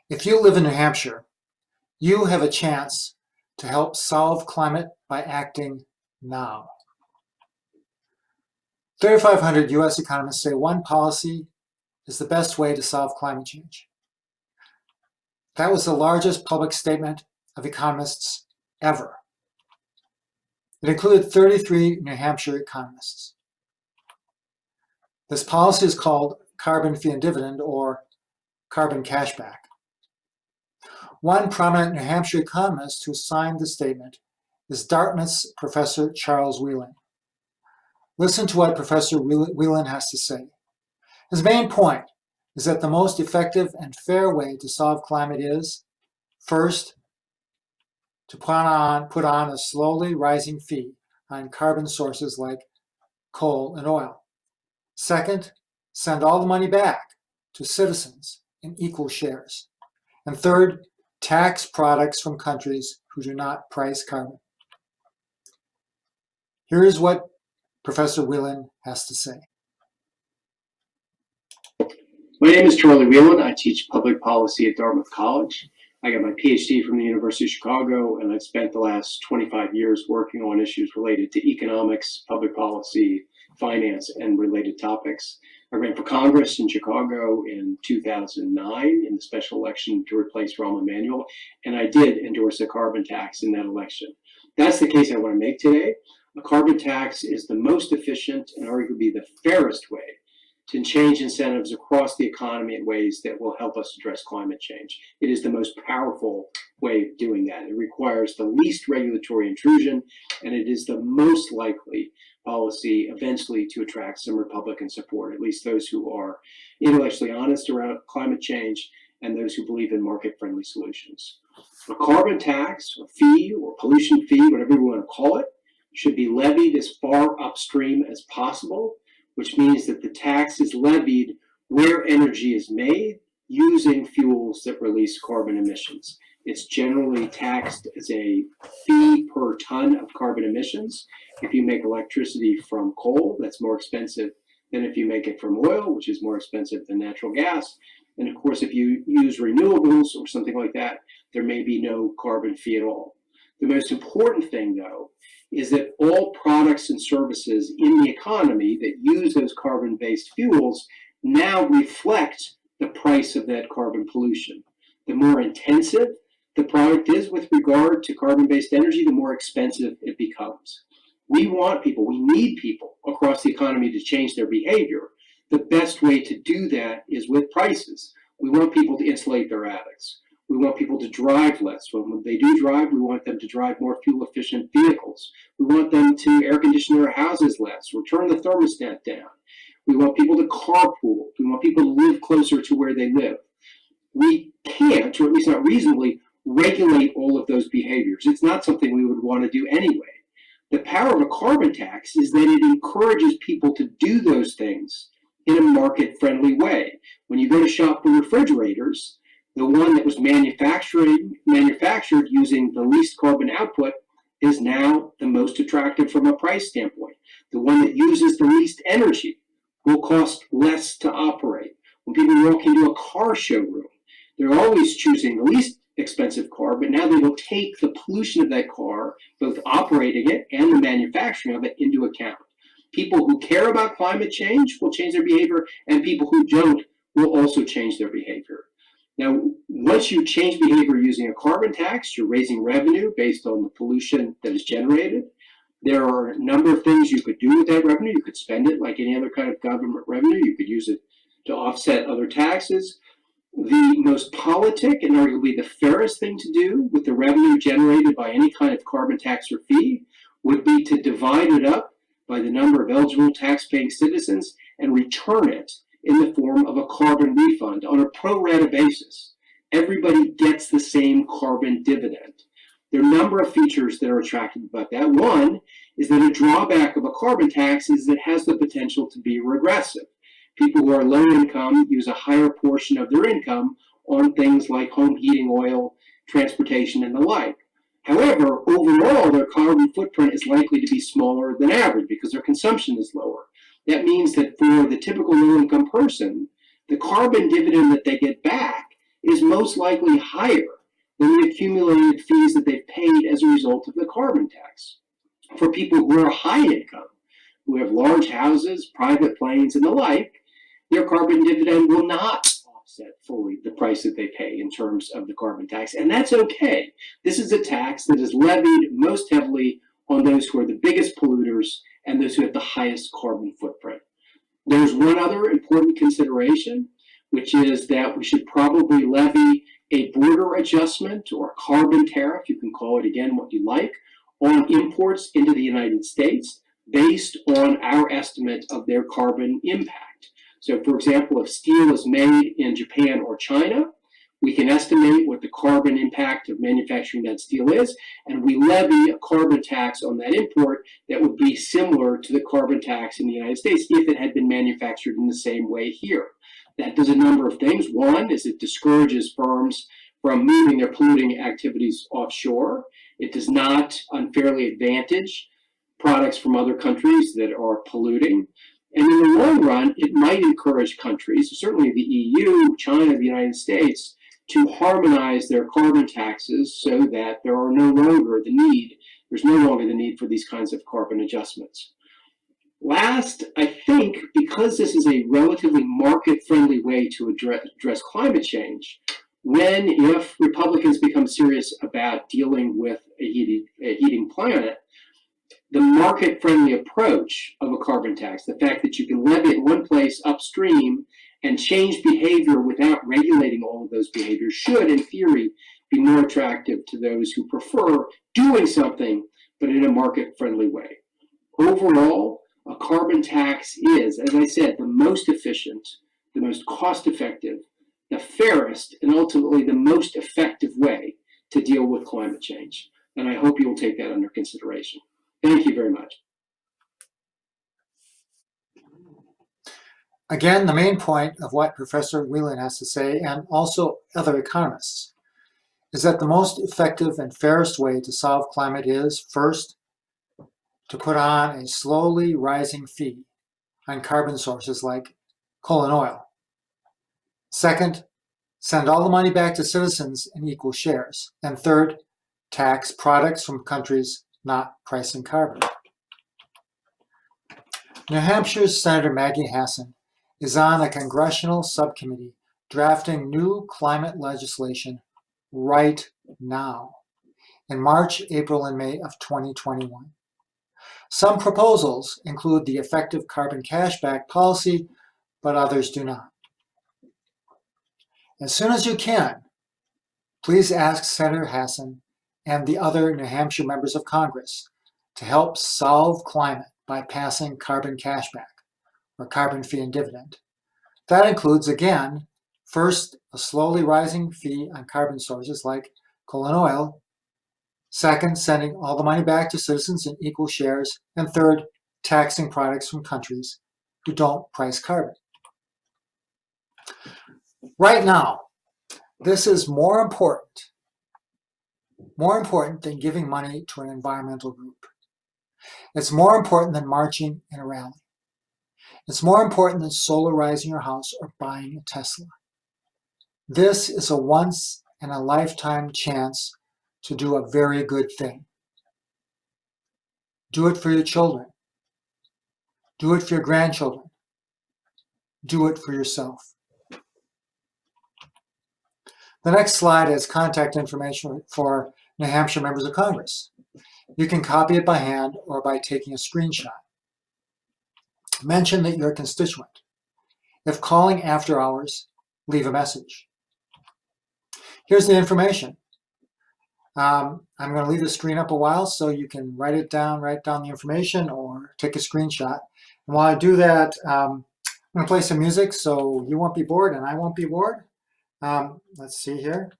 If you live in New Hampshire, you have a chance to help solve climate by acting now. 3,500 US economists say one policy is the best way to solve climate change. That was the largest public statement of economists ever. It included 33 New Hampshire economists. This policy is called carbon fee and dividend, or carbon cashback. One prominent New Hampshire economist who signed the statement is Dartmouth's Professor Charles Wheelan. Listen to what Professor Wheelan has to say. His main point is that the most effective and fair way to solve climate is, first, to put on a slowly rising fee on carbon sources like coal and oil. Second, send all the money back to citizens in equal shares. And third, tax products from countries who do not price carbon. Here is what Professor Wheelan has to say. My name is Charlie Wheelan. I teach public policy at Dartmouth College. I got my PhD from the University of Chicago, and I've spent the last 25 years working on issues related to economics, public policy, finance, and related topics. I ran for Congress in Chicago in 2009 in the special election to replace Rahm Emanuel, and I did endorse a carbon tax in that election. That's the case I want to make today. A carbon tax is the most efficient and arguably the fairest way to change incentives across the economy in ways that will help us address climate change. It is the most powerful way of doing that. It requires the least regulatory intrusion, and it is the most likely policy eventually to attract some Republican support, at least those who are intellectually honest around climate change and those who believe in market-friendly solutions. A carbon tax, or fee, or pollution fee, whatever you want to call it, should be levied as far upstream as possible, which means that the tax is levied where energy is made using fuels that release carbon emissions. It's generally taxed as a fee per ton of carbon emissions. If you make electricity from coal, that's more expensive than if you make it from oil, which is more expensive than natural gas. And of course, if you use renewables or something like that, there may be no carbon fee at all. The most important thing, though, is that all products and services in the economy that use those carbon-based fuels now reflect the price of that carbon pollution. The more intensive the product is with regard to carbon-based energy, the more expensive it becomes. We want people, we need people across the economy to change their behavior. The best way to do that is with prices. We want people to insulate their attics. We want people to drive less. When they do drive, we want them to drive more fuel-efficient vehicles. We want them to air condition their houses less or turn the thermostat down. We want people to carpool. We want people to live closer to where they live. We can't, or at least not reasonably, regulate all of those behaviors. It's not something we would want to do anyway. The power of a carbon tax is that it encourages people to do those things in a market-friendly way. When you go to shop for refrigerators, the one that was manufactured using the least carbon output is now the most attractive from a price standpoint. The one that uses the least energy will cost less to operate. When people walk into a car showroom, they're always choosing the least expensive car, but now they will take the pollution of that car, both operating it and the manufacturing of it, into account. People who care about climate change will change their behavior, and people who don't will also change their behavior. Now, once you change behavior using a carbon tax, you're raising revenue based on the pollution that is generated. There are a number of things you could do with that revenue. You could spend it like any other kind of government revenue. You could use it to offset other taxes. The most politic and arguably the fairest thing to do with the revenue generated by any kind of carbon tax or fee would be to divide it up by the number of eligible tax-paying citizens and return it in the form of a carbon refund on a pro rata basis. Everybody gets the same carbon dividend. There are a number of features that are attractive about that. One is that a drawback of a carbon tax is that it has the potential to be regressive. People who are low income use a higher portion of their income on things like home heating oil, transportation, and the like. However, overall, their carbon footprint is likely to be smaller than average because their consumption is lower. That means that for the typical low-income person, the carbon dividend that they get back is most likely higher than the accumulated fees that they've paid as a result of the carbon tax. For people who are high income, who have large houses, private planes, and the like, their carbon dividend will not offset fully the price that they pay in terms of the carbon tax, and that's okay. This is a tax that is levied most heavily on those who are the biggest polluters and those who have the highest carbon footprint. There's one other important consideration, which is that we should probably levy a border adjustment or a carbon tariff, you can call it again what you like, on imports into the United States based on our estimate of their carbon impact. So, for example, if steel is made in Japan or China, we can estimate what the carbon impact of manufacturing that steel is, and we levy a carbon tax on that import that would be similar to the carbon tax in the United States if it had been manufactured in the same way here. That does a number of things. One is it discourages firms from moving their polluting activities offshore. It does not unfairly advantage products from other countries that are polluting. And in the long run, it might encourage countries, certainly the EU, China, the United States, to harmonize their carbon taxes so that there's no longer the need for these kinds of carbon adjustments. Last, I think, because this is a relatively market-friendly way to address climate change, if Republicans become serious about dealing with a heating planet, the market-friendly approach of a carbon tax, the fact that you can levy it one place upstream and change behavior without regulating all of those behaviors, should, in theory, be more attractive to those who prefer doing something, but in a market-friendly way. Overall, a carbon tax is, as I said, the most efficient, the most cost-effective, the fairest, and ultimately the most effective way to deal with climate change. And I hope you will take that under consideration. Thank you very much. Again, the main point of what Professor Wheelan has to say, and also other economists, is that the most effective and fairest way to solve climate is, first, to put on a slowly rising fee on carbon sources like coal and oil. Second, send all the money back to citizens in equal shares. And third, tax products from countries not pricing carbon. New Hampshire's Senator Maggie Hassan is on a congressional subcommittee drafting new climate legislation right now in March, April, and May of 2021. Some proposals include the effective carbon cashback policy, but others do not. As soon as you can, please ask Senator Hassan and the other New Hampshire members of Congress to help solve climate by passing carbon cashback, or carbon fee and dividend. That includes, again, first, a slowly rising fee on carbon sources like coal and oil. Second, sending all the money back to citizens in equal shares. And third, taxing products from countries who don't price carbon. Right now, this is more important than giving money to an environmental group. It's more important than marching in a rally. It's more important than solarizing your house or buying a Tesla. This is a once-in-a-lifetime chance to do a very good thing. Do it for your children. Do it for your grandchildren. Do it for yourself. The next slide has contact information for New Hampshire members of Congress. You can copy it by hand or by taking a screenshot. Mention that you're a constituent. If calling after hours, leave a message. Here's the information. I'm going to leave the screen up a while so you can write down the information or take a screenshot. And while I do that, I'm going to play some music so you won't be bored and I won't be bored. Let's see here.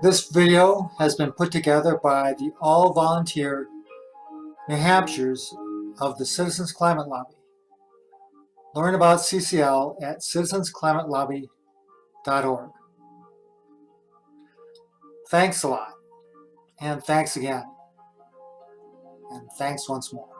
This video has been put together by the all-volunteer New Hampshires of the Citizens Climate Lobby. Learn about CCL at citizensclimatelobby.org. Thanks a lot, and thanks again, and thanks once more.